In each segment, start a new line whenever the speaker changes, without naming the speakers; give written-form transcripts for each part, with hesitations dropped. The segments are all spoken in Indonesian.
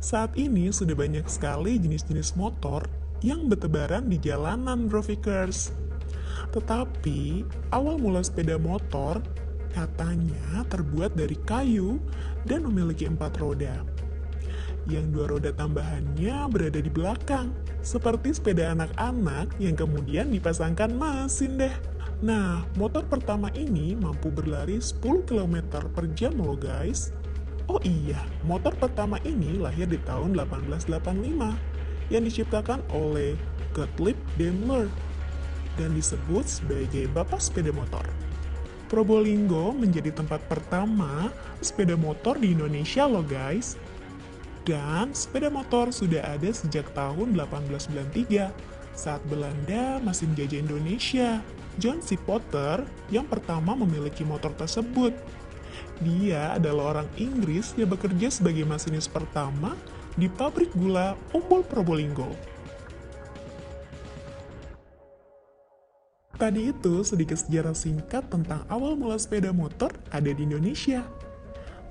Saat ini sudah banyak sekali jenis-jenis motor yang bertebaran di jalanan, Brovikers. Tetapi, awal mula sepeda motor katanya terbuat dari kayu dan memiliki 4 roda. Yang 2 roda tambahannya berada di belakang, seperti sepeda anak-anak yang kemudian dipasangkan mesin deh. Nah, motor pertama ini mampu berlari 10 km per jam loh guys. Oh iya, motor pertama ini lahir di tahun 1885 yang diciptakan oleh Gottlieb Daimler dan disebut sebagai bapak sepeda motor. Probolinggo menjadi tempat pertama sepeda motor di Indonesia loh guys. Dan sepeda motor sudah ada sejak tahun 1893 saat Belanda masih menjajah Indonesia. John C. Potter yang pertama memiliki motor tersebut. Dia adalah orang Inggris yang bekerja sebagai masinis pertama di pabrik gula Umbul Probolinggo. Tadi itu sedikit sejarah singkat tentang awal mula sepeda motor ada di Indonesia.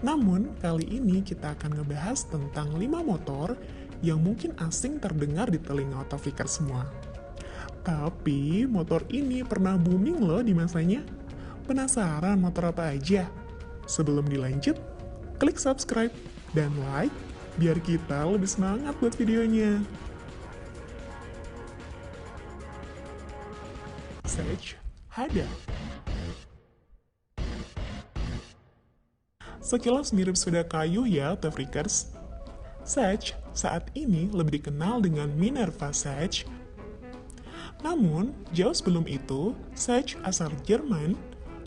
Namun, kali ini kita akan ngebahas tentang 5 motor yang mungkin asing terdengar di telinga Autofikar semua. Tapi, motor ini pernah booming loh di masanya. Penasaran motor apa aja? Sebelum dilanjut, klik subscribe dan like biar kita lebih semangat buat videonya. Sage Hada. Sekilas mirip sepeda kayu ya, Autofikers. Sage saat ini lebih dikenal dengan Minerva Sage. Namun, jauh sebelum itu, Sage asal Jerman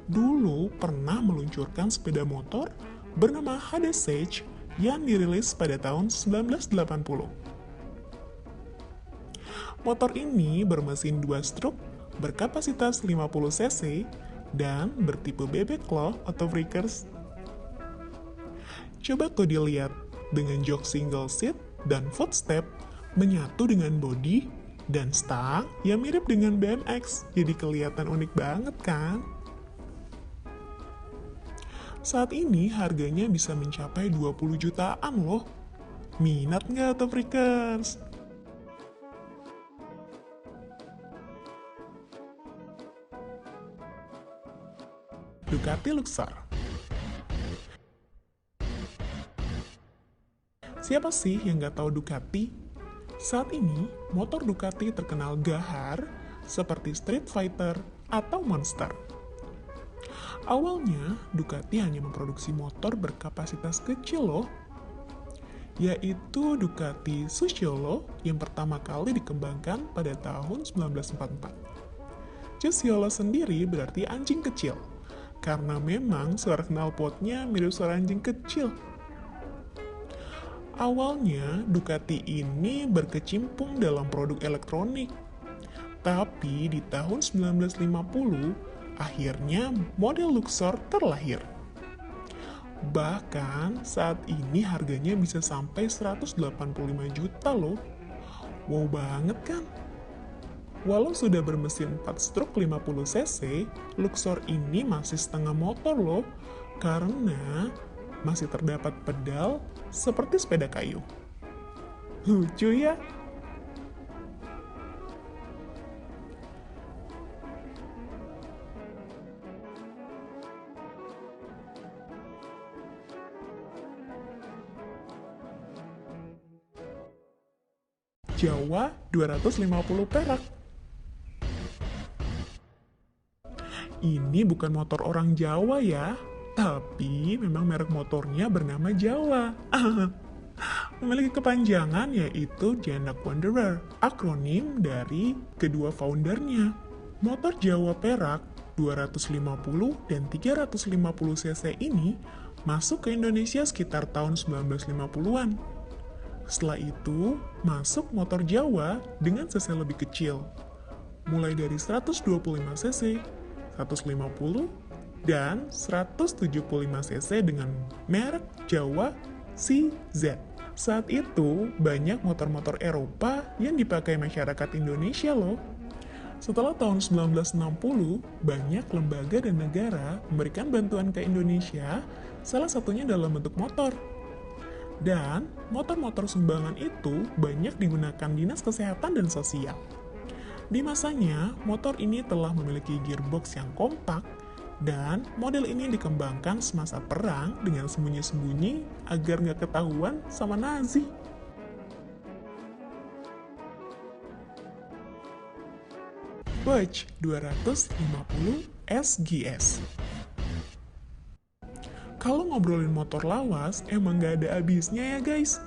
dulu pernah meluncurkan sepeda motor bernama Hada Sage yang dirilis pada tahun 1980. Motor ini bermesin 2 stroke, berkapasitas 50 cc, dan bertipe bebek loh, Autofikers. Coba tuh dilihat, dengan jok single seat dan footstep menyatu dengan bodi dan stang yang mirip dengan BMX, jadi kelihatan unik banget kan? Saat ini harganya bisa mencapai 20 jutaan loh. Minat nggak Autofikers? Ducati Luxor. Siapa sih yang nggak tahu Ducati? Saat ini, motor Ducati terkenal gahar seperti Street Fighter atau Monster. Awalnya, Ducati hanya memproduksi motor berkapasitas kecil loh, yaitu Ducati Succiolo yang pertama kali dikembangkan pada tahun 1944. Succiolo sendiri berarti anjing kecil, karena memang suara knalpotnya mirip suara anjing kecil. Awalnya, Ducati ini berkecimpung dalam produk elektronik. Tapi di tahun 1950, akhirnya model Luxor terlahir. Bahkan saat ini harganya bisa sampai 185 juta loh. Wow banget kan? Walau sudah bermesin 4 stroke 50 cc, Luxor ini masih setengah motor loh, karena masih terdapat pedal seperti sepeda kayu. Lucu ya? Jawa 250 perak. Ini bukan motor orang Jawa ya, tapi memang merek motornya bernama Jawa. Memiliki kepanjangan yaitu Janak Wanderer, akronim dari kedua foundernya. Motor Jawa Perak 250 dan 350 cc ini masuk ke Indonesia sekitar tahun 1950-an. Setelah itu, masuk motor Jawa dengan cc lebih kecil, mulai dari 125 cc, 150, dan 175 cc dengan merek Jawa CZ. Saat itu, banyak motor-motor Eropa yang dipakai masyarakat Indonesia loh. Setelah tahun 1960, banyak lembaga dan negara memberikan bantuan ke Indonesia, salah satunya dalam bentuk motor. Dan motor-motor sumbangan itu banyak digunakan Dinas Kesehatan dan Sosial. Di masanya, motor ini telah memiliki gearbox yang kompak dan model ini dikembangkan semasa perang dengan sembunyi-sembunyi agar nggak ketahuan sama Nazi. Puch 250 SGS. Kalau ngobrolin motor lawas, emang gak ada habisnya ya guys.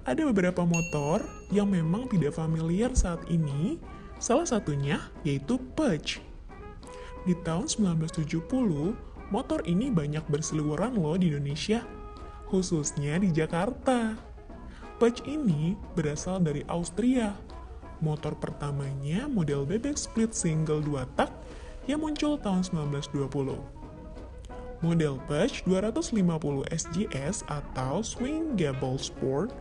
Ada beberapa motor yang memang tidak familiar saat ini, salah satunya yaitu Puch. Di tahun 1970, motor ini banyak berseliweran loh di Indonesia, khususnya di Jakarta. Puch ini berasal dari Austria. Motor pertamanya model bebek split single 2 tak yang muncul tahun 1920. Model Puch 250 SGS atau Swing Gable Sport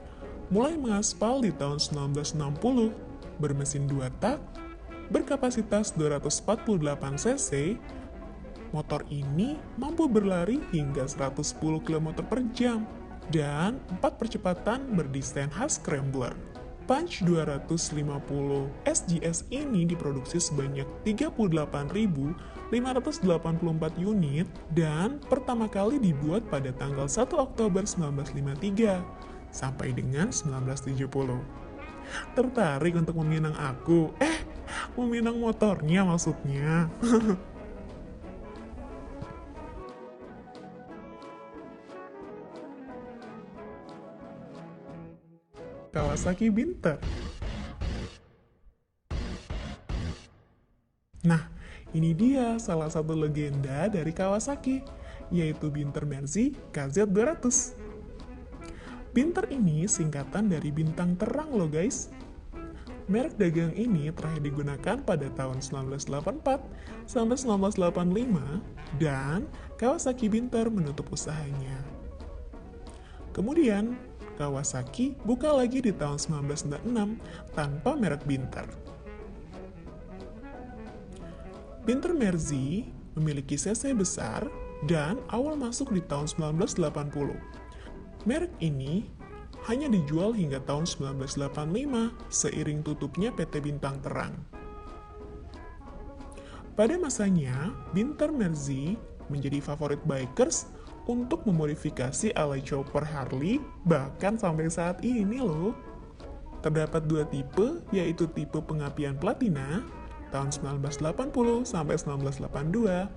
mulai mengaspal di tahun 1960, bermesin 2 tak, berkapasitas 248 cc. Motor ini mampu berlari hingga 110 km per jam dan 4 percepatan berdesain khas scrambler. Punch 250 SGS ini diproduksi sebanyak 38.584 unit dan pertama kali dibuat pada tanggal 1 Oktober 1953 sampai dengan 1970. Tertarik untuk meminang aku? Meminang motornya maksudnya. Kawasaki Binter. Nah, ini dia salah satu legenda dari Kawasaki, yaitu Binter Mersey KZ200. Binter ini singkatan dari bintang terang loh guys. Merek dagang ini terakhir digunakan pada tahun 1984 sampai 1985 dan Kawasaki Binter menutup usahanya. Kemudian, Kawasaki buka lagi di tahun 1996 tanpa merek Binter. Binter Mersey memiliki cc besar dan awal masuk di tahun 1980. Merek ini hanya dijual hingga tahun 1985 seiring tutupnya PT Bintang Terang. Pada masanya, Binter Mersey menjadi favorit bikers untuk memodifikasi alay chopper Harley bahkan sampai saat ini loh. Terdapat 2 tipe, yaitu tipe pengapian platina tahun 1980 sampai 1982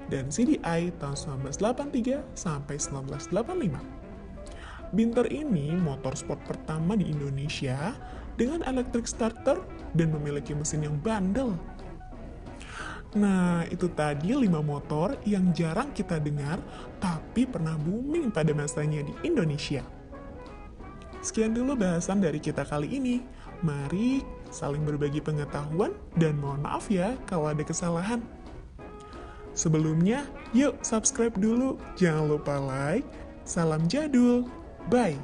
dan CDI tahun 1983 sampai 1985. Binter ini motor sport pertama di Indonesia dengan electric starter dan memiliki mesin yang bandel. Nah, itu tadi 5 motor yang jarang kita dengar, tapi pernah booming pada masanya di Indonesia. Sekian dulu bahasan dari kita kali ini. Mari saling berbagi pengetahuan, dan mohon maaf ya kalau ada kesalahan. Sebelumnya, yuk subscribe dulu, jangan lupa like. Salam jadul, bye!